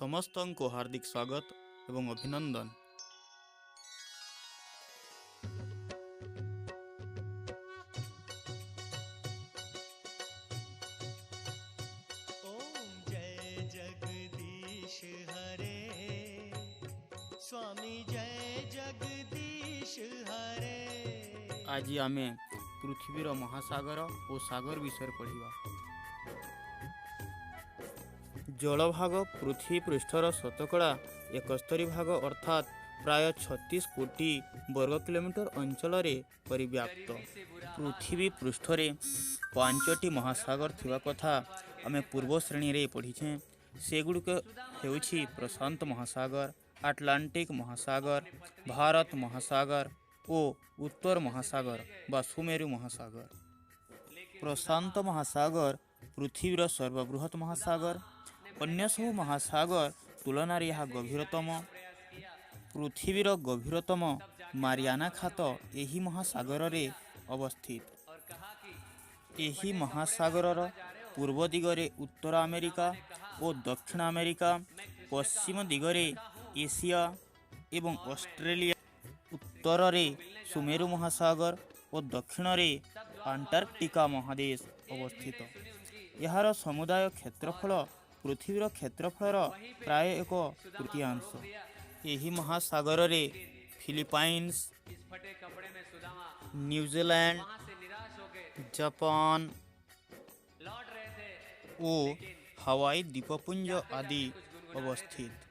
समस्त को हार्दिक स्वागत एवं अभिनंदन। ओम जय जगदीश हरे, स्वामी जय जगदीश हरे। आज आमे पृथ्वीर महासागर और सागर विषय पढ़िबा। जलभाग पृथ्वी पृष्ठर शतकड़ा 71 भाग अर्थात प्राय 36 कोटी वर्ग किलोमीटर अंचल परिव्याप्त। पृथ्वी पृष्ठरे 5टी महासागर थिबा कथा आमे पूर्व श्रेणी रे पढ़ीछे। सेगुड़िक हेउछि प्रशांत महासागर, आटलांटिक महासागर, भारत महासागर और उत्तर महासागर बा सुमेरु महासागर। प्रशांत महासागर पृथ्वीर सर्वबृहत महासागर। अन्य सब महासागर तुलना रे यह गभीरतम। पृथ्वीर गभीरतम मारियाना खात एही महासागर रे अवस्थित। एही महासागर पूर्व दिगरे उत्तर अमेरिका और दक्षिण अमेरिका, पश्चिम दिगरे एशिया एवं ऑस्ट्रेलिया, उत्तर रे सुमेरु महासागर और दक्षिण रे अंटार्कटिका महादेश अवस्थित। यार समुदाय क्षेत्रफल पृथ्वीर क्षेत्रफलर प्राय 1/3। एही महासागर रे फिलिपाइन्स, न्यूजीलैंड, जापान और हवाई द्वीपपुंज आदि अवस्थित।